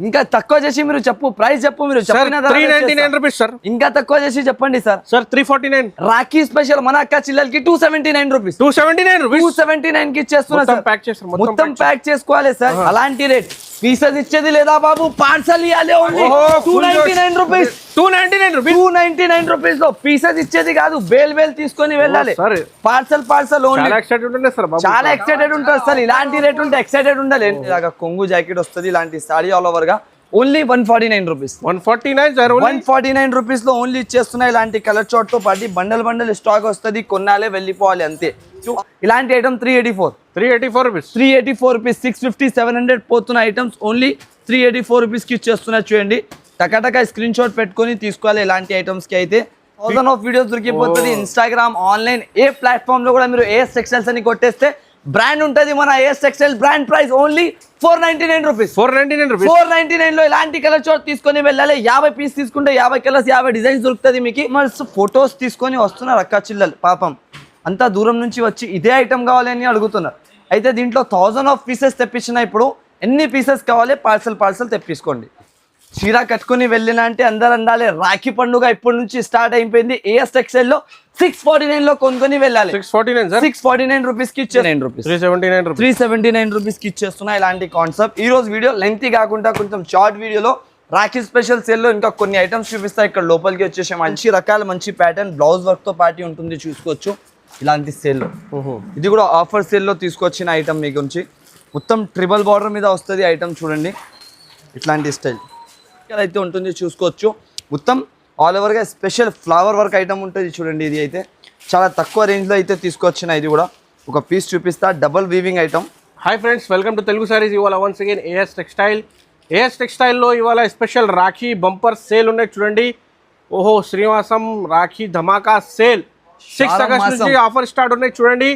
ఇంకా తక్కువ చేసి మీరు చెప్పు, ప్రైస్ చెప్పు. మీరు చెప్పిన 399 రూపీస్ సార్. ఇంకా తక్కువ చేసి చెప్పండి సార్. సార్ 349. రాఖీ స్పెషల్ మన అక్క చెల్లెలకి 279 రూపీస్. 279 కి ఇచ్చేస్తున్నా సార్. మొత్తం ప్యాక్ చేసుకోవాలి సార్. అలాంటి రేట్ పీసెస్ ఇచ్చేది లేదా బాబు, పార్సల్ ఇవ్వాలి. Only 299 rupees. 299 రూపీస్ లో పీసెస్ ఇచ్చేది కాదు, బేల్ తీసుకొని వెళ్ళాలి. Parcel only. చాలా ఎక్సైటెడ్ ఉంటారు సార్. ఇలాంటి రేట్ ఉంటే ఎక్సైటెడ్ ఉండాలి. ఇలాగా కొంగు జాకెట్ వస్తుంది, ఇలాంటి సారీ ఆల్ ఓవర్ గా ఓన్లీ 149 రూపీస్. 149 రూపీస్ లో ఓన్లీ ఇచ్చేస్తున్నాయి. ఇలాంటి కలర్ చార్ట్ తో పాటు బండల్ స్టాక్ వస్తుంది, కొన్నాలే వెళ్ళిపోవాలి అంతే. ఇలాంటి ఐటమ్ 384 రూపీస్. 650 700 పోతున్న ఐటమ్స్ ఓన్లీ 384 రూపీస్ కి ఇచ్చేస్తున్నా. చూడండి, టకాటకా స్క్రీన్ షాట్ పెట్టుకొని తీసుకోవాలి. ఇలాంటి ఐటమ్స్ కి అయితే 1000 ఆఫ్ వీడియోస్ దొరికిపోతుంది. ఇన్స్టాగ్రామ్, ఆన్లైన్ ఏ ప్లాట్ఫామ్ లో కూడా మీరు ఏఎస్ టెక్స్టైల్స్ అని కొట్టేస్తే బ్రాండ్ ఉంటుంది. మన AS textile brand price only 499 rupees. 499 లో ఇలాంటి కలర్ చార్ట్ తీసుకొని వెళ్ళాలి. 50 పీస్ తీసుకుంటే 50 కలర్స్ 50 డిజైన్స్ దొరుకుతుంది మీకు. ఫొటోస్ తీసుకొని వస్తున్నారు అక్క చిల్లలు, పాపం అంతా దూరం నుంచి వచ్చి ఇదే ఐటమ్ కావాలి అని అడుగుతున్నారు. అయితే దీంట్లో 1000 ఆఫ్ పీసెస్ తెప్పించిన. ఇప్పుడు ఎన్ని పీసెస్ కావాలి పార్సల్ తెప్పించుకోండి. చీర కట్టుకుని వెళ్ళిన అంటే అందరు అందాలి. రాఖీ పండుగ ఇప్పటి నుంచి స్టార్ట్ అయిపోయింది. ఏఎస్ టెక్స్టైల్ లో 649 లో కొనుక్కొని వెళ్ళాలి. 649 రూపీస్ కి ఇచ్చే 379 రూపీస్ కి ఇచ్చేస్తున్నా. ఇలాంటి కాన్సెప్ట్. ఈ రోజు వీడియో లెంగ్తీ కాకుండా కొంచెం షార్ట్ వీడియోలో రాఖీ స్పెషల్ సేల్ లో ఇంకా కొన్ని ఐటమ్స్ చూపిస్తా. ఇక్కడ లోపలికి వచ్చేసి మంచి రకాల మంచి ప్యాటర్న్ బ్లౌజ్ వర్క్ తో పాటు ఉంటుంది, చూసుకోవచ్చు. ఇలాంటి సేల్ లో ఇది కూడా ఆఫర్ సేల్ లో తీసుకొచ్చిన ఐటమ్ మీ గురించి. మొత్తం ట్రిబల్ బార్డర్ మీద వస్తుంది ఐటమ్. చూడండి, ఇట్లాంటి స్టైల్ అయితే ఉంటుంది, చూసుకోవచ్చు. మొత్తం ఆల్ ఓవర్ గా స్పెషల్ ఫ్లవర్ వర్క్ ఐటమ్ ఉంటుంది. చూడండి, ఇది అయితే చాలా తక్కువ రేంజ్ లో అయితే తీసుకొచ్చిన. ఇది కూడా ఒక పీస్ చూపిస్తా, double weaving item. Hi friends, welcome to Telugu saris. ఇవాళ వన్స్ అగైన్ ఏఎస్ టెక్స్టైల్ లో ఇవాళ స్పెషల్ రాఖీ బంపర్ సేల్ ఉన్నాయి. చూడండి, ఓహో శ్రీనివాసం రాఖీ ధమాకా సేల్ 6 ఆగస్ట్ నుంచి ఆఫర్ స్టార్ట్ ఉన్నాయి. చూడండి,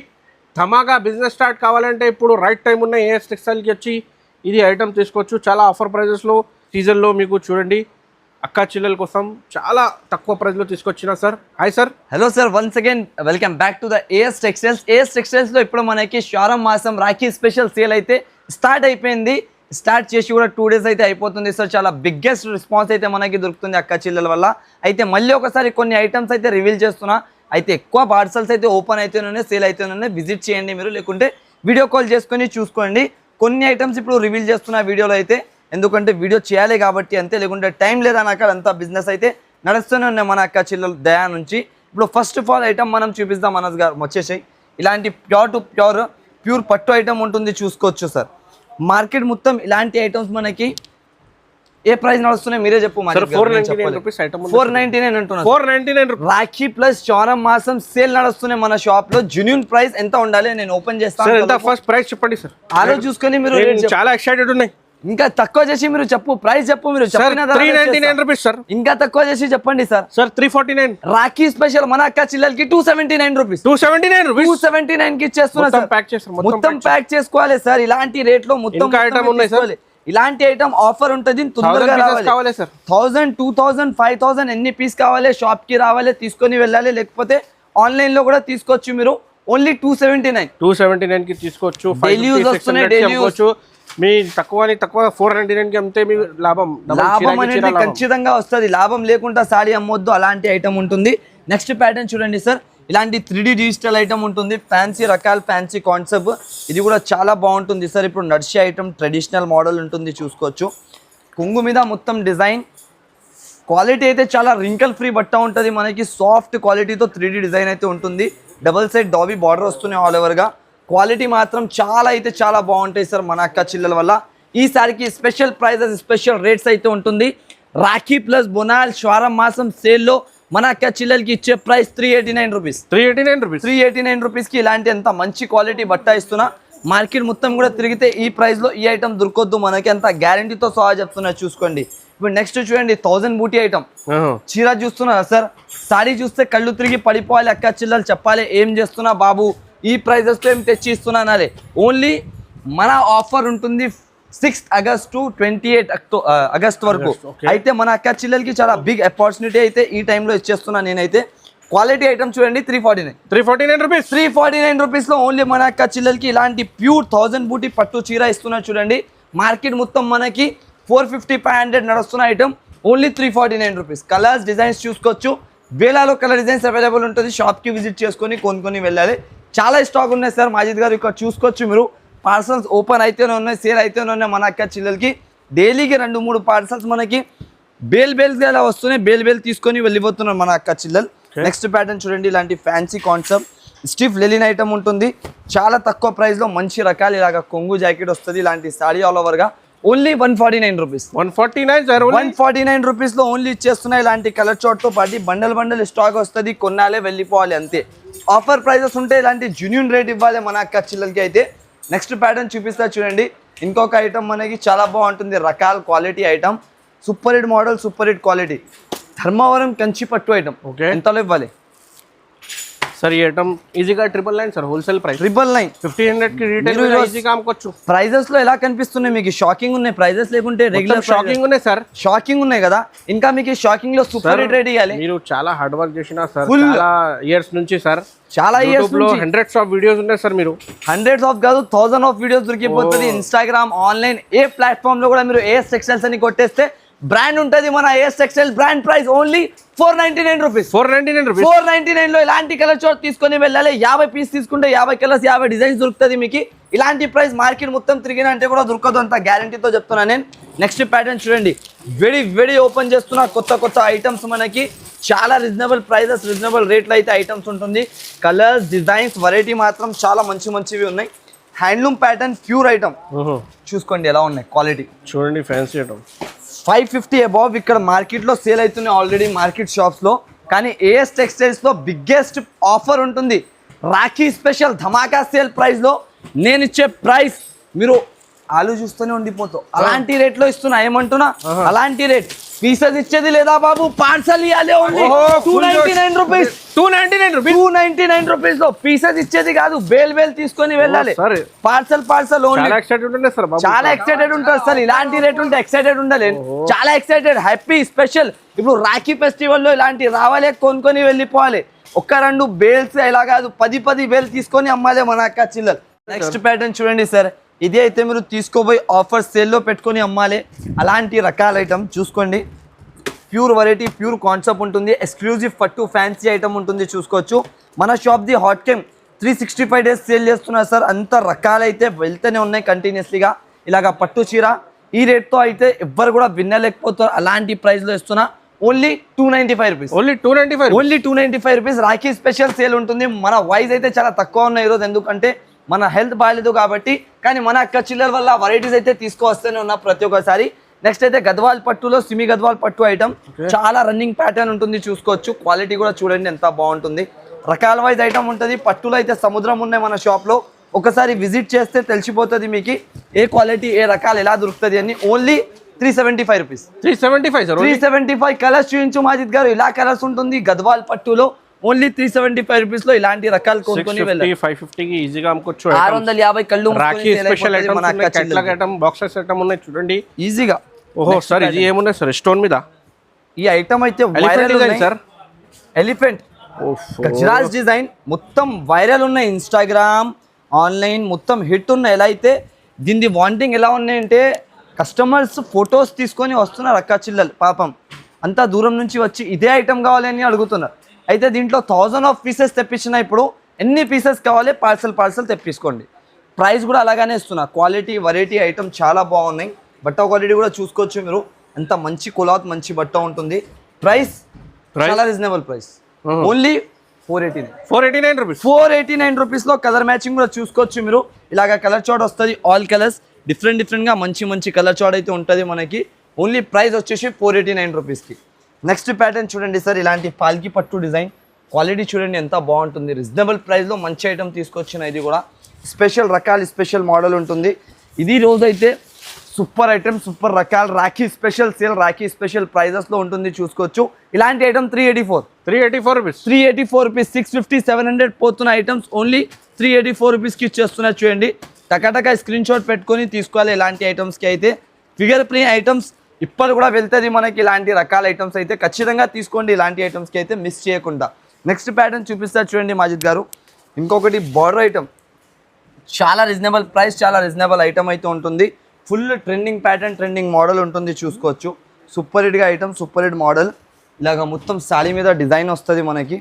ధమాకా బిజినెస్ స్టార్ట్ కావాలంటే ఇప్పుడు రైట్ టైం ఉన్న ఏఎస్ టెక్స్టైల్కి వచ్చి ఇది ఐటమ్ తీసుకోవచ్చు. చాలా ఆఫర్ ప్రైజెస్లో సీజన్లో మీకు చూడండి అక్క చిల్లల కోసం చాలా తక్కువ ప్రైస్లో తీసుకొచ్చిన sir. Hi sir. Hello sir, once again welcome back to the AS textiles. AS టెక్స్టైల్స్లో ఇప్పుడు మనకి శ్రావణ మాసం రాఖీ స్పెషల్ సేల్ అయితే స్టార్ట్ అయిపోయింది. స్టార్ట్ చేసి కూడా 2 డేస్ అయితే అయిపోతుంది సార్. చాలా బిగ్గెస్ట్ రెస్పాన్స్ అయితే మనకి దొరుకుతుంది అక్క చిల్లల వల్ల. అయితే మళ్ళీ ఒకసారి కొన్ని ఐటమ్స్ అయితే రివీల్ చేస్తున్నా. అయితే ఎక్కువ పార్సల్స్ అయితే ఓపెన్ అయితేనే సేల్ అయితేనే విజిట్ చేయండి మీరు, లేకుంటే వీడియో కాల్ చేసుకొని చూసుకోండి. కొన్ని ఐటమ్స్ ఇప్పుడు రివీల్ చేస్తున్న వీడియోలో అయితే, ఎందుకంటే వీడియో చేయాలి కాబట్టి అంతే, లేకుంటే టైం లేదన్నాక అంతా బిజినెస్ అయితే నడుస్తూనే ఉన్నాయి మన అక్క చిల్లల దయా నుంచి. ఇప్పుడు ఫస్ట్ ఆఫ్ ఆల్ ఐటమ్ మనం చూపిస్తాం. మనస్ గారు వచ్చేసాయి. ఇలాంటి ప్యూర్ పట్టు ఐటమ్ ఉంటుంది, చూసుకోవచ్చు సార్. మార్కెట్ మొత్తం ఇలాంటి ఐటమ్స్ మనకి ఏ ప్రైస్ నడుస్తున్నాయి మీరే చెప్పు. 499 అంటున్నా. రాఖీ ప్లస్ శ్రావణ మాసం సేల్ నడుస్తున్నాయి మన షాప్ లో. జెన్యూన్ ప్రైస్ ఎంత ఉండాలి నేను ఓపెన్ చేస్తాను. ఫస్ట్ ప్రైస్ చెప్పండి సార్. ఆ రోజు చూసుకొని మీరు చాలా ఎక్సైటెడ్ ఉన్నాయి. ఇంకా తక్కువ చేసి మీరు చెప్పు, ప్రైస్ చెప్పు. మీరు 399 రూపీస్ సార్. ఇంకా తక్కువ చేసి చెప్పండి సార్. 349. రాఖీ స్పెషల్ మన అక్క చిల్లలకి 279 రూపీస్. 279 కి ఇచ్చేస్తున్నా సార్. మొత్తం ప్యాక్ చేసుకోవాలి సార్. ఇలాంటి రేట్ లో మొత్తం ఐటమ్ ఉన్నాయి సార్. ఇలాంటి ఐటమ్ ఆఫర్ ఉంటుంది. తొందరగా కావాలి సార్. 1000 2000 5000 ఎన్ని పీస్ కావాలి షాప్ కి రావాలి, తీసుకొని వెళ్ళాలి. లేకపోతే ఆన్లైన్ లో కూడా తీసుకోవచ్చు మీరు. ఓన్లీ 279 కి తీసుకోవచ్చు. డైలీ యూజ్ వస్తున్నాయి. డైలీ యూజ్ మీ తక్కువ 499 కి అమ్మితే మీ లాభం అనేది ఖచ్చితంగా వస్తుంది. లాభం లేకుండా సారీ అమ్మొద్దు. అలాంటి ఐటమ్ ఉంటుంది. నెక్స్ట్ ప్యాటర్న్ చూడండి సార్. ఇలాంటి 3D డిజిటల్ ఐటమ్ ఉంటుంది. ఫ్యాన్సీ రకాల ఫ్యాన్సీ కాన్సెప్ట్. ఇది కూడా చాలా బాగుంటుంది సార్. ఇప్పుడు నడిచే ఐటమ్ ట్రెడిషనల్ మోడల్ ఉంటుంది, చూసుకోవచ్చు. కొంగు మీద మొత్తం డిజైన్ క్వాలిటీ అయితే చాలా రింకల్ ఫ్రీ బట్ట ఉంటుంది మనకి. సాఫ్ట్ క్వాలిటీతో 3D డిజైన్ అయితే ఉంటుంది. డబల్ సైడ్ డాబీ బార్డర్ వస్తున్నాయి ఆల్ ఓవర్గా. క్వాలిటీ మాత్రం చాలా బాగుంటాయి సార్ మన అక్క చిల్లల వల్ల. ఈసారికి స్పెషల్ ప్రైజెస్, స్పెషల్ రేట్స్ అయితే ఉంటుంది. రాఖీ ప్లస్ బొనాల్ శ్రావణ మాసం సేల్లో మన అక్క చిల్లలకి ఇచ్చే ప్రైస్ 389 రూపీస్. 389 రూపీస్కి ఇలాంటి ఎంత మంచి క్వాలిటీ బట్ట ఇస్తున్నా. మార్కెట్ మొత్తం కూడా తిరిగితే ఈ ప్రైస్లో ఈ ఐటమ్ దొరకొద్దు మనకి, అంత గ్యారంటీతో సహా చెప్తున్నా, చూసుకోండి. ఇప్పుడు నెక్స్ట్ చూడండి, 1000 బూటీ ఐటమ్. చీర చూస్తున్నా సార్. సారీ చూస్తే కళ్ళు తిరిగి పడిపోవాలి అక్క చిల్లలు, చెప్పాలి ఏం చేస్తున్నా బాబు, ఈ ప్రైజెస్తో ఏం తెచ్చి ఇస్తున్నా అనాలి. ఓన్లీ మన ఆఫర్ ఉంటుంది 6 ఆగస్ట్ టు 28 ఆగస్ట్ వరకు. అయితే మన అక్క చిల్లలకి చాలా బిగ్ ఆపర్చునిటీ అయితే ఈ టైంలో ఇచ్చేస్తున్నా నేనైతే. క్వాలిటీ ఐటమ్ చూడండి, 349 రూపీస్ లో ఓన్లీ మన అక్క చిల్లలకి ఇలాంటి ప్యూర్ 1000 బూటీ పట్టు చీర ఇస్తున్నా. చూడండి, మార్కెట్ మొత్తం మనకి 450-500 నడుస్తున్న item only 349 rupees. Colours designs చూసుకోవచ్చు, వేలాలో కలర్ డిజైన్స్ అవైలబుల్ ఉంటుంది. షాప్కి విజిట్ చేసుకొని కొనుక్కొని వెళ్ళాలి. చాలా స్టాక్ ఉన్నాయి సార్ మాజిద్ గారు, ఇక్కడ చూసుకోవచ్చు మీరు. పార్సల్స్ ఓపెన్ అయితేనే ఉన్నాయి, సేల్ అయితేనే ఉన్నాయి. మన అక్క చెల్లెలకి డైలీకి 2-3 పార్సల్స్ మనకి బేల్స్గా ఇలా వస్తున్నాయి. బేల్ తీసుకొని వెళ్ళిపోతున్నారు మన అక్క చెల్లెలు. నెక్స్ట్ ప్యాటర్న్ చూడండి, ఇలాంటి ఫ్యాన్సీ కాన్సెప్ట్ స్టిఫ్ లెలిన్ ఐటమ్ ఉంటుంది. చాలా తక్కువ ప్రైస్లో మంచి రకాలు, ఇలాగ కొంగు జాకెట్ వస్తుంది. ఇలాంటి సాడీ ఆల్ ఓవర్గా ఓన్లీ 149 రూపీస్. 149 రూపీస్లో ఓన్లీ ఇచ్చేస్తున్నాయి. ఇలాంటి కలర్ చార్ట్తో పాటు బండల్ స్టాక్ వస్తుంది, కొన్నాలే వెళ్ళిపోవాలి అంతే. ఆఫర్ ప్రైజెస్ ఉంటే ఇలాంటి జెన్యూన్ రేట్ ఇవ్వాలి మన అక్క చెల్లెలకి అయితే. నెక్స్ట్ ప్యాటర్న్ చూపిస్తా చూడండి, ఇంకొక ఐటమ్ మనకి చాలా బాగుంటుంది. రకాల quality item, super hit model, super hit quality. Dharmavaram Kanchi పట్టు ఐటమ్. ఎంతలో ఇవ్వాలి सर ये आइटम ఈజీగా 999 सर होलसेल प्राइस 999 1500 కి రీటైల్ ఈజీగా అమ్ముకోవచ్చు. ప్రైజెస్ లో ఎలా కనిపిస్తున్నాయి మీకు? షాకింగ్ ఉన్నాయి ప్రైజెస్, లేకుంటే రెగ్యులర్ షాకింగ్ ఉన్నాయి సార్? షాకింగ్ ఉన్నాయి కదా. ఇంకా మీకు షాకింగ్ లో సూపర్ హిట్ రేట్ ఇవ్వాలి. మీరు చాలా హార్డ్ వర్క్ చేసినా సార్, చాలా ఇయర్స్ నుంచి సార్, చాలా ఇయర్స్ లో హండ్రెడ్స్ ఆఫ్ వీడియోస్ ఉన్నాయి సార్. మీరు హండ్రెడ్స్ ఆఫ్ కాదు, 1000 ఆఫ్ వీడియోస్ దొరికిపోతుంది. ఇన్స్టాగ్రామ్, ఆన్లైన్, ఏ ప్లాట్ఫామ్ లో కూడా మీరు ఏఎస్ టెక్స్టైల్స్ అని కొట్టేస్తే బ్రాండ్ ఉంటుంది. మన AS textile brand price only 499 rupees. 499 లో ఇలాంటి కలర్ చార్ట్ తీసుకొని వెళ్ళాలి. 50 పీస్ తీసుకుంటే 50 కలర్స్ 50 డిజైన్స్ దొరుకుతుంది మీకు. ఇలాంటి ప్రైస్ మార్కెట్ మొత్తం తిరిగిన అంటే కూడా దొరకదు, అంత గ్యారంటీతో చెప్తున్నాను నేను. నెక్స్ట్ ప్యాటర్న్ చూడండి, వెరీ ఓపెన్ చేస్తున్నా. కొత్త ఐటమ్స్ మనకి చాలా రీజనబుల్ ప్రైజెస్, రీజనబుల్ రేట్లో అయితే ఐటమ్స్ ఉంటుంది. కలర్స్, డిజైన్స్, వెరైటీ మాత్రం చాలా మంచివి ఉన్నాయి. హ్యాండ్లూమ్ ప్యాటర్న్, ప్యూర్ ఐటమ్ చూసుకోండి ఎలా ఉన్నాయి క్వాలిటీ. చూడండి ఫ్యాన్సీ ఐటమ్ 550 అబౌవ్ ఇక్కడ మార్కెట్లో సేల్ అవుతున్నాయి ఆల్రెడీ మార్కెట్ షాప్స్లో. కానీ ఏఎస్ టెక్స్టైల్స్లో బిగ్గెస్ట్ ఆఫర్ ఉంటుంది. రాఖీ స్పెషల్ ధమాకా సేల్ ప్రైస్లో నేను ఇచ్చే ప్రైస్ మీరు ఆలు చూస్తూనే ఉండిపోతావు. అలాంటి రేట్లో ఇస్తున్నా. ఏమంటున్నా? అలాంటి రేట్. పీసెస్ ఇచ్చేది లేదా బాబు, పార్సల్ ఇవ్వాలి. Only 299 rupees. 299 రూపీస్ లో పీసెస్ ఇచ్చేది కాదు, బేల్ తీసుకొని వెళ్ళాలి. Parcel only. చాలా ఎక్సైటెడ్ ఉంటారు సార్. ఇలాంటి రేట్ ఉంటే ఎక్సైటెడ్ ఉండాలి. చాలా ఎక్సైటెడ్, హ్యాపీ, స్పెషల్. ఇప్పుడు రాఖీ ఫెస్టివల్ లో ఇలాంటి రావాలి, కొనుక్కొని వెళ్ళిపోవాలి. 1-2 బేల్స్ ఇలా కాదు, 10 బేల్ తీసుకొని అమ్మాలి మన అక్క చిల్లలు. నెక్స్ట్ ప్యాటర్న్ చూడండి సార్, ఇది అయితే మీరు తీసుకోబోయి ఆఫర్ సేల్లో పెట్టుకొని అమ్మాలి. అలాంటి రకాల ఐటమ్ చూసుకోండి. ప్యూర్ వెరైటీ, ప్యూర్ కాన్సెప్ట్ ఉంటుంది. ఎక్స్క్లూజివ్ పట్టు ఫ్యాన్సీ ఐటమ్ ఉంటుంది, చూసుకోవచ్చు. మన షాప్ది హాట్ కేమ్ 365 డేస్ సేల్ చేస్తున్నారు సార్. అంత రకాలైతే వెళ్తూనే ఉన్నాయి కంటిన్యూస్లీగా. ఇలాగ పట్టు చీర ఈ రేట్తో అయితే ఎవ్వరు కూడా వినలేకపోతారు. అలాంటి ప్రైస్లో ఇస్తున్నా. Only 295 rupees. Only 295 rupees. Rakhi special sale ఉంటుంది. మన వాయిస్ అయితే చాలా తక్కువ ఉన్నాయి ఈరోజు, ఎందుకంటే మన హెల్త్ బాగాలేదు కాబట్టి. కానీ మన అక్క చిల్లల వల్ల వెరైటీస్ అయితే తీసుకువస్తూనే ఉన్నా ప్రతి ఒక్కసారి. నెక్స్ట్ అయితే గద్వాల్ పట్టులో సిమి గద్వాల్ పట్టు ఐటమ్ చాలా రన్నింగ్ ప్యాటర్న్ ఉంటుంది, చూసుకోవచ్చు. క్వాలిటీ కూడా చూడండి ఎంత బాగుంటుంది. రకాల వైజ్ ఐటమ్ ఉంటుంది. పట్టులో అయితే సముద్రం ఉన్నాయి మన షాప్లో. ఒకసారి విజిట్ చేస్తే తెలిసిపోతుంది మీకు ఏ క్వాలిటీ, ఏ రకాలు ఎలా దొరుకుతుంది అని. Only 375 rupees. 375 కలర్స్ చూపించు మాజిద్ గారు. ఇలా కలర్స్ ఉంటుంది గద్వాల్ పట్టులో. ఓన్లీ 375 రూపీస్ లో ఇలాంటి రకాలు కొనుక్కొని వెళ్ళాలి. 550 కి ఈజీగా అమ్ముకోవచ్చు. 650 కళ్ళు rakhi special item, catalogue item, boxes item ఉన్నాయి చూడండి ఈజీగా. ఓహో సార్, ఇది ఏమున్నాయి సార్ స్టోన్ మీద? ఈ ఐటమ్ అయితే వైరల్ ఉన్నాయి సార్. ఎలిఫెంట్ గజరాజ్ డిజైన్ మొత్తం వైరల్ ఉన్నాయి. ఇన్స్టాగ్రామ్, ఆన్లైన్ మొత్తం హిట్ ఉన్నాయి. ఎలా అయితే దీని వాంటింగ్ ఎలా ఉన్నాయంటే కస్టమర్స్ ఫొటోస్ తీసుకొని వస్తున్నారు అక్క చిల్లలు. పాపం అంతా దూరం నుంచి వచ్చి ఇదే ఐటమ్ కావాలి అని అడుగుతున్నారు. అయితే దీంట్లో 1000 ఆఫ్ పీసెస్ తెప్పించిన. ఇప్పుడు ఎన్ని పీసెస్ కావాలి పార్సల్ తెప్పించుకోండి. ప్రైస్ కూడా అలాగానే ఇస్తున్నా. క్వాలిటీ, వెరైటీ ఐటమ్ చాలా బాగున్నాయి. బట్ట క్వాలిటీ కూడా చూసుకోవచ్చు మీరు. అంత మంచి క్లాత్, మంచి బట్ట ఉంటుంది. ప్రైస్ చాలా రీజనబుల్ ప్రైస్. ఓన్లీ 489 రూపీస్ లో కలర్ మ్యాచింగ్ కూడా చూసుకోవచ్చు మీరు. ఇలాగ కలర్ చార్ట్ వస్తుంది. ఆల్ కలర్స్ డిఫరెంట్ గా మంచి కలర్ చార్ట్ అయితే ఉంటుంది మనకి. ఓన్లీ ప్రైస్ వచ్చేసి 489 రూపీస్కి. నెక్స్ట్ ప్యాటర్న్ చూడండి సార్, ఇలాంటి పాల్కి పట్టు డిజైన్. క్వాలిటీ చూడండి ఎంత బాగుంటుంది. రీజనబుల్ ప్రైస్లో మంచి ఐటమ్ తీసుకొచ్చిన. ఇది కూడా స్పెషల్ రకాలు, స్పెషల్ మోడల్ ఉంటుంది. ఇది రోజు అయితే సూపర్ ఐటమ్, సూపర్ రకాలు. Rakhi special sale, Rakhi special ప్రైజెస్లో ఉంటుంది, చూసుకోవచ్చు. ఇలాంటి ఐటమ్ 384 రూపీస్. 650, 700 పోతున్న ఐటమ్స్ ఓన్లీ 384 రూపీస్కి ఇచ్చేస్తున్నారు. చూడండి, టకాటకా స్క్రీన్ షాట్ పెట్టుకొని తీసుకోవాలి. ఇలాంటి ఐటమ్స్కి అయితే ఫిగర్ ప్రింట్ ఐటమ్స్ ఇప్పుడు కూడా వెళ్తుంది మనకి. ఇలాంటి రకాల ఐటమ్స్ అయితే ఖచ్చితంగా తీసుకోండి. ఇలాంటి ఐటమ్స్కి అయితే మిస్ చేయకుండా. నెక్స్ట్ ప్యాటర్న్ చూపిస్తారు చూడండి మాజిద్ గారు. ఇంకొకటి బార్డర్ ఐటమ్, చాలా రీజనబుల్ ప్రైస్, చాలా రీజనబుల్ ఐటమ్ అయితే ఉంటుంది. Full trending pattern trending model ఉంటుంది చూసుకోవచ్చు. సూపర్ హిట్గా ఐటమ్, సూపర్ హిట్ మోడల్. ఇలాగ మొత్తం సారీ మీద డిజైన్ వస్తుంది మనకి.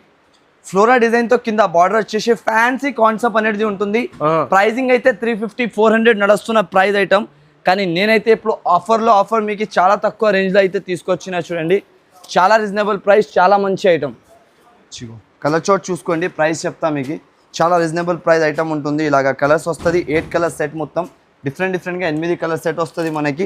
ఫ్లోరా డిజైన్ తో కింద బార్డర్ వచ్చేసి ఫ్యాన్సీ కాన్సెప్ట్ అనేది ఉంటుంది. ప్రైజింగ్ అయితే 350-400 నడుస్తున్న ప్రైస్ ఐటమ్. కానీ నేనైతే ఇప్పుడు ఆఫర్ మీకు చాలా తక్కువ రేంజ్లో అయితే తీసుకొచ్చిన చూడండి. చాలా రీజనబుల్ ప్రైస్, చాలా మంచి ఐటమ్. కలర్ చార్ట్ చూసుకోండి, ప్రైస్ చెప్తా మీకు. చాలా రీజనబుల్ ప్రైస్ ఐటమ్ ఉంటుంది. ఇలాగ కలర్స్ వస్తుంది, 8 కలర్ సెట్, మొత్తం డిఫరెంట్గా 8 కలర్ సెట్ వస్తుంది మనకి.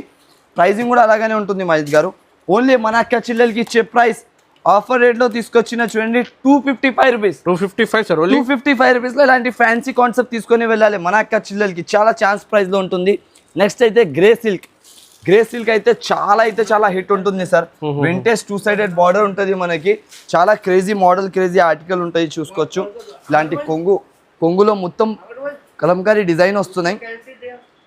ప్రైజింగ్ కూడా అలాగనే ఉంటుంది మహిత్ గారు. ఓన్లీ మన అక్క చిల్లెలకి ఇచ్చే ప్రైస్ ఆఫర్ రేట్లో తీసుకొచ్చిన చూడండి 255 రూపీస్. 255 సార్, 255 రూపీస్లో ఇలాంటి ఫ్యాన్సీ కాన్సెప్ట్ తీసుకొని వెళ్ళాలి మన అక్క చిల్లెలకి. చాలా ఛాన్స్ ప్రైస్లో ఉంటుంది. నెక్స్ట్ అయితే గ్రే సిల్క్ అయితే చాలా హిట్ ఉంటుంది సార్. వింటేజ్ 2-sided బార్డర్ ఉంటుంది మనకి. చాలా క్రేజీ మోడల్, క్రేజీ ఆర్టికల్ ఉంటుంది చూసుకోవచ్చు. ఇలాంటి కొంగులో మొత్తం కలంకారీ డిజైన్ వస్తున్నాయి.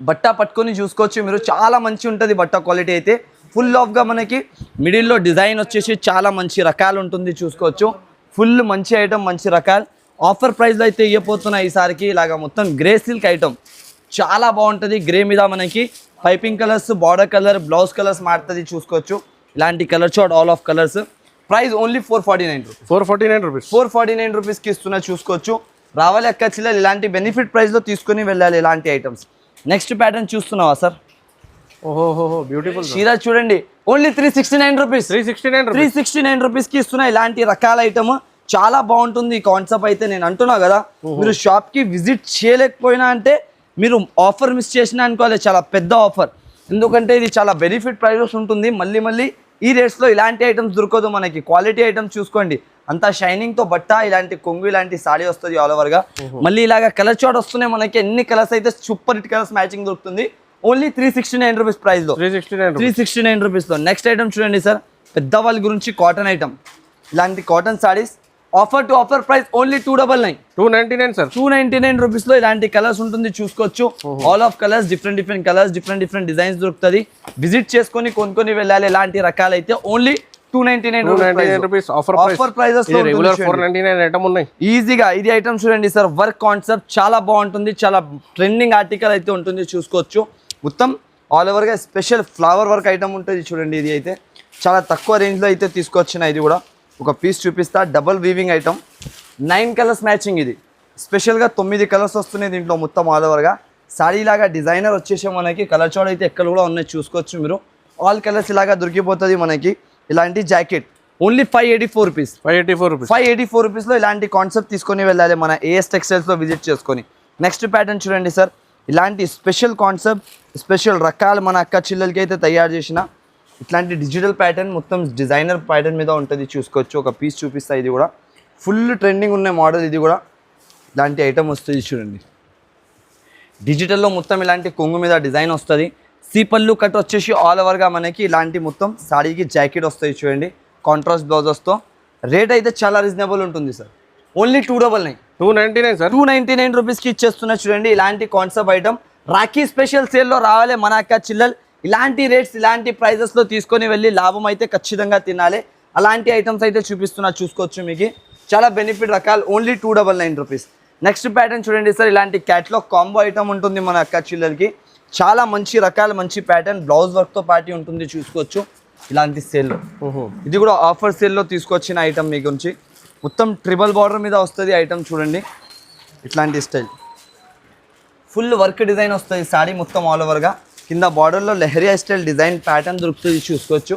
బట్ట పట్టుకొని చూసుకోవచ్చు మీరు, చాలా మంచి ఉంటుంది బట్ట క్వాలిటీ అయితే. ఫుల్ ఆఫ్గా మనకి మిడిల్లో డిజైన్ వచ్చేసి చాలా మంచి రకాలు ఉంటుంది చూసుకోవచ్చు. ఫుల్ మంచి ఐటమ్, మంచి రకాలు. ఆఫర్ ప్రైస్లో అయితే ఇవ్వబోతున్నాయి ఈసారికి. ఇలాగా మొత్తం గ్రే సిల్క్ ఐటమ్ చాలా బాగుంటుంది. గ్రే మీద మనకి piping colours, border colour, blouse colours మారుతుంది చూసుకోవచ్చు. ఇలాంటి colour chart, all of colours. Price only 449 rupees. 449 రూపీస్కి ఇస్తున్నా చూసుకోవచ్చు. రావాలి అక్క చిల్లలు, ఇలాంటి బెనిఫిట్ ప్రైస్లో తీసుకొని వెళ్ళాలి ఇలాంటి ఐటమ్స్. నెక్స్ట్ ప్యాటర్న్ చూస్తున్నావా సార్? ఓహో బ్యూటిఫుల్ చీర చూడండి, ఓన్లీ 369 రూపీస్. 369 రూపీస్కి ఇస్తున్నా ఇలాంటి రకాల ఐటమ్. చాలా బాగుంటుంది ఈ కాన్సెప్ట్ అయితే. నేను అంటున్నా కదా, మీరు షాప్కి విజిట్ చేయలేకపోయినా అంటే మీరు ఆఫర్ మిస్ చేసినా అనుకోవాలి. చాలా పెద్ద ఆఫర్, ఎందుకంటే ఇది చాలా బెనిఫిట్ ప్రైజెస్ ఉంటుంది. మళ్ళీ ఈ రేట్స్లో ఇలాంటి ఐటమ్స్ దొరకదు మనకి. క్వాలిటీ ఐటమ్స్ చూసుకోండి, అంతా షైనింగ్తో బట్ట, ఇలాంటి కొంగు, ఇలాంటి సాడీ వస్తుంది ఆల్ ఓవర్గా. మళ్ళీ ఇలాగా కలర్ చార్ట్ వస్తున్నాయి మనకి. ఎన్ని కలర్స్ అయితే సూపర్ హిట్ కలర్స్ మ్యాచింగ్ దొరుకుతుంది. ఓన్లీ 369 రూపీస్ ప్రైస్లో. 369 రూపీస్లో. నెక్స్ట్ ఐటమ్ చూడండి సార్, పెద్దవాళ్ళ గురించి కాటన్ ఐటమ్. ఇలాంటి cotton saris offer to offer price only 299 sir. 299 రూపీస్లో ఇలాంటి కలర్స్ ఉంటుంది చూసుకోవచ్చు. All of colours, different colours, different designs దొరుకుతుంది. విజిట్ చేసుకొని కొనుక్కొని వెళ్ళాలి. ఇలాంటి రకాలు అయితే ఓన్లీ 299 రూపీస్ ఆఫర్ ప్రైజెస్. ఈజీగా ఇది ఐటమ్ చూడండి సార్, వర్క్ కాన్సెప్ట్ చాలా బాగుంటుంది. చాలా ట్రెండింగ్ ఆర్టికల్ అయితే ఉంటుంది చూసుకోవచ్చు. మొత్తం ఆల్ ఓవర్గా స్పెషల్ ఫ్లవర్ వర్క్ ఐటమ్ ఉంటుంది చూడండి. ఇది అయితే చాలా తక్కువ రేంజ్లో అయితే తీసుకొచ్చిన. ఇది కూడా ఒక పీస్ చూపిస్తా. Double weaving item, 9 colours matching. ఇది స్పెషల్గా 9 కలర్స్ వస్తున్నాయి దీంట్లో మొత్తం ఆల్ ఓవర్గా. సారీ లాగా డిజైనర్ వచ్చేసి మనకి కలర్ చార్ట్ అయితే ఎక్కడ కూడా ఉన్నాయి చూసుకోవచ్చు మీరు. ఆల్ కలర్స్ ఇలాగా దొరికిపోతుంది మనకి. ఇలాంటి జాకెట్ ఓన్లీ 584 రూపీస్. 584 రూపీస్లో ఇలాంటి కాన్సెప్ట్ తీసుకొని వెళ్ళాలి మన ఏఎస్ టెక్స్టైల్స్లో విజిట్ చేసుకొని. నెక్స్ట్ ప్యాటర్న్ చూడండి సార్, ఇలాంటి స్పెషల్ కాన్సెప్ట్, స్పెషల్ రకాలు మన అక్క చిల్లలకి అయితే తయారు చేసిన ఇట్లాంటి డిజిటల్ ప్యాటర్న్, మొత్తం డిజైనర్ ప్యాటర్న్ మీద ఉంటుంది చూసుకోవచ్చు. ఒక పీస్ చూపిస్తా. ఇది కూడా ఫుల్ ట్రెండింగ్ ఉన్న మోడల్. ఇది కూడా ఇలాంటి ఐటమ్ వస్తుంది చూడండి. డిజిటల్లో మొత్తం ఇలాంటి కొంగు మీద డిజైన్ వస్తుంది. సీపల్లు కట్ వచ్చేసి ఆల్ ఓవర్గా మనకి ఇలాంటి మొత్తం సాడీకి జాకెట్ వస్తుంది చూడండి, కాంట్రాస్ట్ బ్లౌజెస్తో. రేట్ అయితే చాలా రీజనబుల్ ఉంటుంది సార్. Only 299 sir. 299 రూపీస్కి ఇచ్చేస్తున్నా చూడండి. ఇలాంటి కాన్సెప్ట్ ఐటమ్ రాఖీ స్పెషల్ సేల్లో రావాలి మన అక్క చిల్లలు. ఇలాంటి రేట్స్, ఇలాంటి ప్రైజెస్లో తీసుకొని వెళ్ళి లాభం అయితే ఖచ్చితంగా తినాలి. అలాంటి ఐటమ్స్ అయితే చూపిస్తున్నా చూసుకోవచ్చు. మీకు చాలా బెనిఫిట్ రకాలు. Only 299 rupees. నెక్స్ట్ ప్యాటర్న్ చూడండి సార్, ఇలాంటి క్యాట్లాగ్ కాంబో ఐటమ్ ఉంటుంది మన అక్క చిల్లలకి. చాలా మంచి రకాలు, మంచి ప్యాటర్న్, బ్లౌజ్ వర్క్తో పాటు ఉంటుంది చూసుకోవచ్చు. ఇలాంటి సేల్లో ఇది కూడా ఆఫర్ సేల్లో తీసుకొచ్చిన ఐటమ్ మీ గురించి. మొత్తం ట్రిబల్ బార్డర్ మీద వస్తుంది ఐటమ్ చూడండి. ఇట్లాంటి స్టైల్ ఫుల్ వర్క్ డిజైన్ వస్తుంది సారీ మొత్తం ఆల్ ఓవర్గా. కింద బార్డర్లో లెహరియా స్టైల్ డిజైన్ ప్యాటర్న్ దొరుకుతుంది చూసుకోవచ్చు.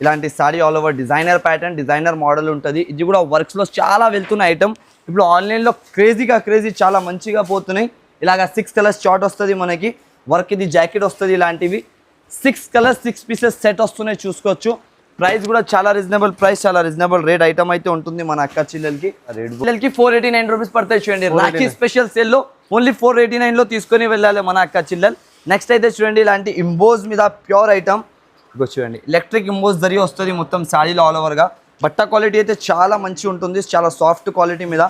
ఇలాంటి sorry all over designer pattern, designer model ఉంటుంది. ఇది కూడా వర్క్స్లో చాలా వెళ్తున్న ఐటమ్. ఇప్పుడు ఆన్లైన్లో క్రేజీ చాలా మంచిగా పోతున్నాయి. ఇలాగ 6 కలర్స్ చార్ట్ వస్తుంది మనకి. వర్క్ ఇది జాకెట్ వస్తుంది. ఇలాంటివి 6 కలర్స్ 6 పీసెస్ సెట్ వస్తున్నాయి చూసుకోవచ్చు. ప్రైస్ కూడా చాలా రీజనబుల్ ప్రైస్, చాలా రీజనబుల్ రేట్ ఐటమ్ అయితే ఉంటుంది మన అక్క చిల్లలకి. 489 రూపీస్ పడతాయి చూడండి. రాఖీ స్పెషల్ సేల్లో ఓన్లీ 489లో తీసుకొని వెళ్ళాలి మన అక్క చిల్లలు. నెక్స్ట్ అయితే చూడండి, ఇలాంటి ఇంబోజ్ మీద ప్యూర్ ఐటమ్. ఇగో చూడండి, ఎలక్ట్రిక్ ఇంబోజ్ జరిగి వస్తుంది మొత్తం శారీలో ఆల్ ఓవర్గా. బట్ట క్వాలిటీ అయితే చాలా మంచి ఉంటుంది. చాలా సాఫ్ట్ క్వాలిటీ మీద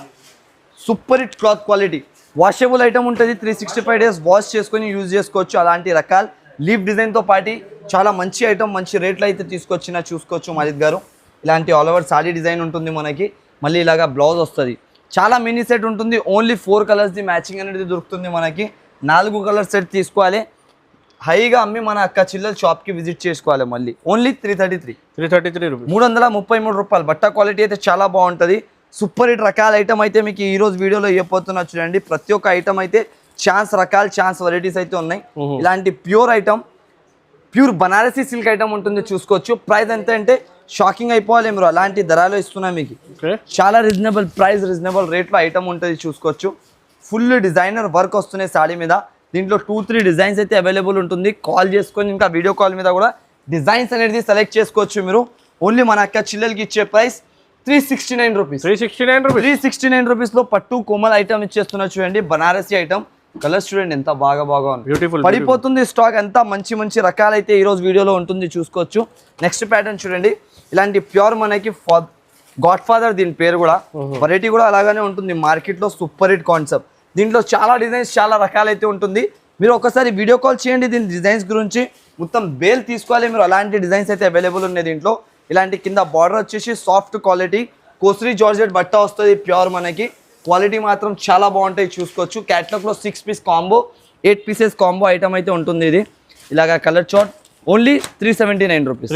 super hit cloth quality. Washable item ఉంటుంది. 365 డేస్ వాష్ చేసుకొని యూజ్ చేసుకోవచ్చు. అలాంటి రకాలు లీఫ్ డిజైన్తో పాటు చాలా మంచి ఐటమ్, మంచి రేట్లో అయితే తీసుకొచ్చిన చూసుకోవచ్చు మలిద్ గారు. ఇలాంటి ఆల్ ఓవర్ సారీ డిజైన్ ఉంటుంది మనకి. మళ్ళీ ఇలాగా బ్లౌజ్ వస్తుంది. చాలా మినీ సెట్ ఉంటుంది. ఓన్లీ 4 కలర్స్ది మ్యాచింగ్ అనేది దొరుకుతుంది మనకి. 4 కలర్ సెట్ తీసుకోవాలి. హైగా అమ్మి మన అక్క చిల్లల షాప్ కి విజిట్ చేసుకోవాలి. మళ్ళీ ఓన్లీ 333 రూపీస్, 333 రూపాయలు. బట్ట క్వాలిటీ అయితే చాలా బాగుంటది. సూపర్ హిట్ రకాల ఐటమ్ అయితే మీకు ఈ రోజు వీడియోలో ఇవ్వబోతున్నా చూడండి. ప్రతి ఒక్క ఐటమ్ అయితే ఛాన్స్ రకాలు, ఛాన్స్ వెరైటీస్ అయితే ఉన్నాయి. ఇలాంటి pure item, pure Banarasi silk item ఉంటుంది చూసుకోవచ్చు. ప్రైస్ ఎంత అంటే షాకింగ్ అయిపోవాలి మీరు, అలాంటి ధరలో ఇస్తున్నా మీకు. చాలా రీజనబుల్ ప్రైస్, రీజనబుల్ రేట్లో ఐటమ్ ఉంటుంది చూసుకోవచ్చు. ఫుల్ డిజైనర్ వర్క్ వస్తున్నాయి సాడీ మీద. దీంట్లో 2-3 డిజైన్స్ అయితే అవైలబుల్ ఉంటుంది. కాల్ చేసుకొని ఇంకా వీడియో కాల్ మీద కూడా డిజైన్స్ అనేది సెలెక్ట్ చేసుకోవచ్చు మీరు. ఓన్లీ మన అక్క చిల్లలకి ఇచ్చే ప్రైస్ 369 రూపీస్. 369 రూపీస్లో పట్టు కోమల్ ఐటమ్ ఇచ్చేస్తున్నా చూడండి. బనారసీ ఐటమ్, కలర్స్ చూడండి ఎంత బాగా ఉంది. బ్యూటిఫుల్ పడిపోతుంది స్టాక్ అంతా. మంచి మంచి రకాలైతే ఈ రోజు వీడియోలో ఉంటుంది చూసుకోవచ్చు. నెక్స్ట్ ప్యాటర్న్ చూడండి. ఇలాంటి ప్యూర్ మనకి గాడ్ ఫాదర్ దీని పేరు కూడా. వెరైటీ కూడా అలాగానే ఉంటుంది. మార్కెట్లో సూపర్ హిట్ కాన్సెప్ట్. దీంట్లో చాలా డిజైన్స్, చాలా రకాలైతే ఉంటుంది. మీరు ఒకసారి వీడియో కాల్ చేయండి దీని డిజైన్స్ గురించి. మొత్తం బేల్ తీసుకోవాలి మీరు, అలాంటి డిజైన్స్ అయితే అవైలబుల్ ఉన్నాయి దీంట్లో. ఇలాంటి కింద బార్డర్ వచ్చేసి సాఫ్ట్ క్వాలిటీ కోస్రీ జార్జెట్ బట్ట వస్తుంది ప్యూర్ మనకి. క్వాలిటీ మాత్రం చాలా బాగుంటాయి చూసుకోవచ్చు. క్యాటలాగ్లో 6 piece combo, 8 pieces combo item అయితే ఉంటుంది ఇది. ఇలాగా కలర్ చార్ట్ ఓన్లీ 379 రూపీస్.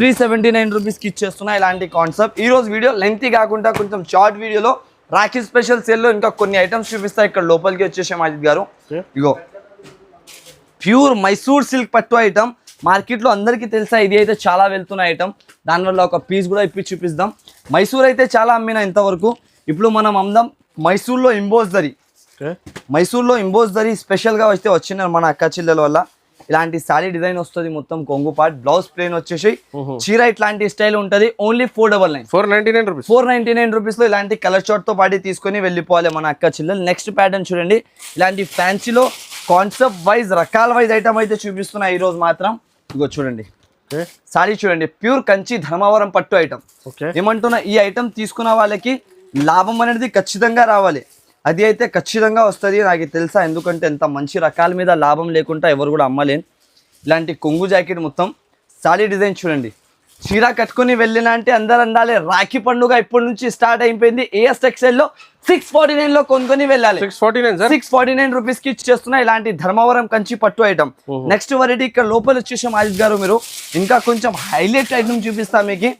379 రూపీస్కి ఇచ్చేస్తున్నా ఇలాంటి కాన్సెప్ట్. ఈ రోజు వీడియో లెంగ్తీ కాకుండా కొంచెం షార్ట్ వీడియోలో రాఖీ స్పెషల్ సేల్లో ఇంకా కొన్ని ఐటమ్స్ చూపిస్తా. ఇక్కడ లోపలికి వచ్చేసాం అజిత్ గారు. ఇగో ప్యూర్ మైసూర్ సిల్క్ పట్టు ఐటమ్. మార్కెట్లో అందరికీ తెలుసా ఇది అయితే చాలా వెళ్తున్న ఐటమ్. దానివల్ల ఒక పీస్ కూడా ఇప్పి చూపిస్తాం. మైసూర్ అయితే చాలా అమ్మిన ఇంతవరకు. ఇప్పుడు మనం అమ్దాం మైసూర్లో ఇంబోస్ దరి. మైసూర్లో ఇంబోస్ దరి స్పెషల్గా అయితే వచ్చిన మన అక్క చిల్లెల వల్ల. ఇలాంటి సారీ డిజైన్ వస్తుంది మొత్తం కొంగు పార్ట్. బ్లౌజ్ ప్లేన్ వచ్చేసి చీర ఇట్లాంటి స్టైల్ ఉంటుంది. ఓన్లీ 499 రూపీస్లో ఇలాంటి కలర్ చార్ట్ తో పాటు తీసుకొని వెళ్ళిపోవాలి మన అక్క చిల్లెలు. నెక్స్ట్ ప్యాటర్న్ చూడండి. ఇలాంటి ఫ్యాన్సీలో కాన్సెప్ట్ వైజ్, రకాల వైజ్ ఐటమ్ అయితే చూపిస్తున్నా ఈ రోజు మాత్రం. ఇగో చూడండి సారీ చూడండి. ప్యూర్ కంచి ధర్మవరం పట్టు ఐటమ్. ఏమంటున్నా, ఈ ఐటమ్ తీసుకున్న వాళ్ళకి లాభం అనేది ఖచ్చితంగా రావాలి. అది అయితే ఖచ్చితంగా వస్తుంది నాకు తెలుసా. ఎందుకంటే ఎంత మంచి రకాల మీద లాభం లేకుండా ఎవరు కూడా అమ్మలేను. ఇలాంటి కొంగు జాకెట్ మొత్తం సారీ డిజైన్ చూడండి. చీర కట్టుకుని వెళ్ళినా అంటే అందరు అందాలి. రాఖీ పండుగ ఇప్పటి నుంచి స్టార్ట్ అయిపోయింది. ఏఎస్ టెక్స్టైల్లో 649లో కొనుక్కొని వెళ్ళాలి. 649 రూపీస్కి ఇచ్చేస్తున్నా ఇలాంటి ధర్మవరం కంచి పట్టు ఐటమ్. నెక్స్ట్ వెరైటీ ఇక్కడ లోపల వచ్చేసాం ఆజిత్ గారు. మీరు ఇంకా కొంచెం హైలైట్ ఐటమ్ చూపిస్తా మీకు.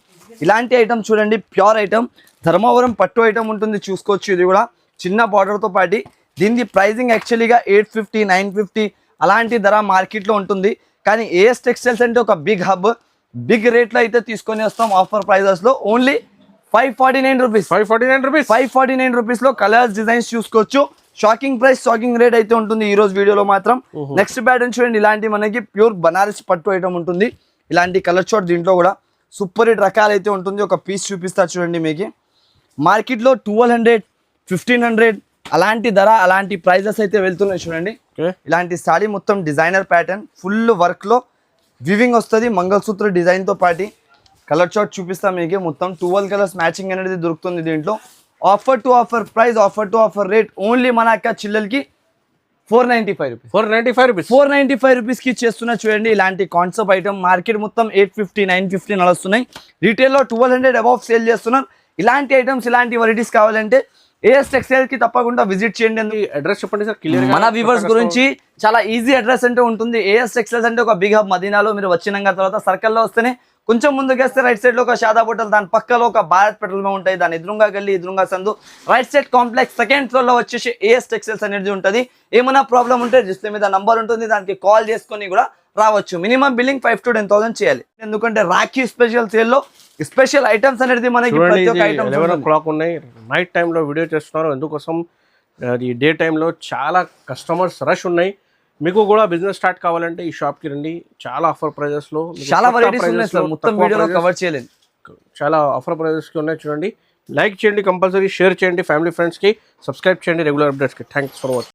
ఇలాంటి ఐటమ్ చూడండి. ప్యూర్ ఐటమ్ ధర్మవరం పట్టు ఐటమ్ ఉంటుంది చూసుకోవచ్చు. ఇది కూడా చిన్న బార్డర్తో పాటు. దీని ప్రైజింగ్ యాక్చువల్గా 850, 950 అలాంటి ధర మార్కెట్లో ఉంటుంది. కానీ ఏఎస్ టెక్స్టైల్స్ అంటే ఒక బిగ్ హబ్, బిగ్ రేట్లో అయితే తీసుకొని వస్తాం ఆఫర్ ప్రైజెస్లో. Only 549 rupees. 549 రూపీస్లో కలర్స్, డిజైన్స్ చూసుకోవచ్చు. షాకింగ్ ప్రైస్, షాకింగ్ రేట్ అయితే ఉంటుంది ఈ రోజు వీడియోలో మాత్రం. నెక్స్ట్ ప్యాటర్న్ చూడండి. ఇలాంటి మనకి ప్యూర్ బనారస్ పట్టు ఐటమ్ ఉంటుంది. ఇలాంటి కలర్ చార్ట్ దీంట్లో కూడా సూపర్ హిట్ రకాలు అయితే ఉంటుంది. ఒక పీస్ చూపిస్తా చూడండి మీకు. మార్కెట్లో 1200, 1500 అలాంటి ధర, అలాంటి ప్రైజెస్ అయితే వెళ్తున్నాయి చూడండి. ఇలాంటి సారీ మొత్తం డిజైనర్ ప్యాటర్న్, ఫుల్ వర్క్ లో వివింగ్ వస్తుంది మంగళసూత్ర డిజైన్ తో పాటు. కలర్ చార్ట్ చూపిస్తాం మీకు. మొత్తం 12 కలర్స్ మ్యాచింగ్ అనేది దొరుకుతుంది దీంట్లో. Offer to offer price, offer to offer rate only మన అక్క చిల్లలకి 495 రూపీస్కి ఇచ్చేస్తున్నా చూడండి. ఇలాంటి కాన్సెప్ట్ ఐటమ్ మార్కెట్ మొత్తం 850, 950 నడుస్తున్నాయి. రీటైల్లో 1200 అబౌవ్ సేల్ చేస్తున్నారు. ఇలాంటి ఐటమ్స్, ఇలాంటి వెరైటీస్ కావాలంటే ఏఎస్ టెక్స్టైల్ కి తప్పకుండా విజిట్ చేయండి. అడ్రస్ చెప్పండి సార్ క్లియర్. మన వ్యూవర్స్ గురించి చాలా ఈజీ అడ్రస్ అంటే ఉంటుంది. ఏఎస్ టెక్స్టైల్స్ అంటే ఒక బిగ్ హబ్ మదీనాలో. మీరు వచ్చినాక తర్వాత సర్కిల్లో వస్తేనే కొంచెం ముందుకు వేస్తే రైట్ సైడ్ లో ఒక షాదా హోటల్, దాని పక్కలో ఒక భారత్ పెట్రోల్ బంక్ ఉంటాయి. దాని ఎదురుగా గల్లీ, ఎదురుగా సందు, right side complex second floor లో వచ్చేసి ఏఎస్ టెక్స్టైల్స్ అనేది ఉంటుంది. ఏమైనా ప్రాబ్లం ఉంటే డిస్ప్లే మీద నంబర్ ఉంటుంది, దానికి కాల్ చేసుకొని కూడా రావచ్చు. మినిమం బిల్లింగ్ 5 to 10,000 చేయాలి. ఎందుకంటే రాఖీ స్పెషల్ సేల్ లో స్పెషల్ ఐటమ్స్ అనేది మనకి 11 o'clock ఉన్నాయి. నైట్ టైంలో వీడియో చేస్తున్నారు. ఎందుకోసం అది డే టైంలో చాలా కస్టమర్స్ రష్ ఉన్నాయి. మీకు కూడా బిజినెస్ స్టార్ట్ కావాలంటే ఈ షాప్ కి రండి. చాలా ఆఫర్ ప్రైజెస్ లో, చాలా వెరైటీస్ ఉన్నాయి సార్. మొత్తం వీడియోలో కవర్ చేయలేదు. చాలా ఆఫర్ ప్రైజెస్ కి ఉన్నాయి చూడండి. లైక్ చేయండి, కంపల్సరీ షేర్ చేయండి ఫ్యామిలీ ఫ్రెండ్స్ కి, సబ్స్క్రైబ్ చేయండి రెగ్యులర్ అప్డేట్స్ కి. Thanks for watching.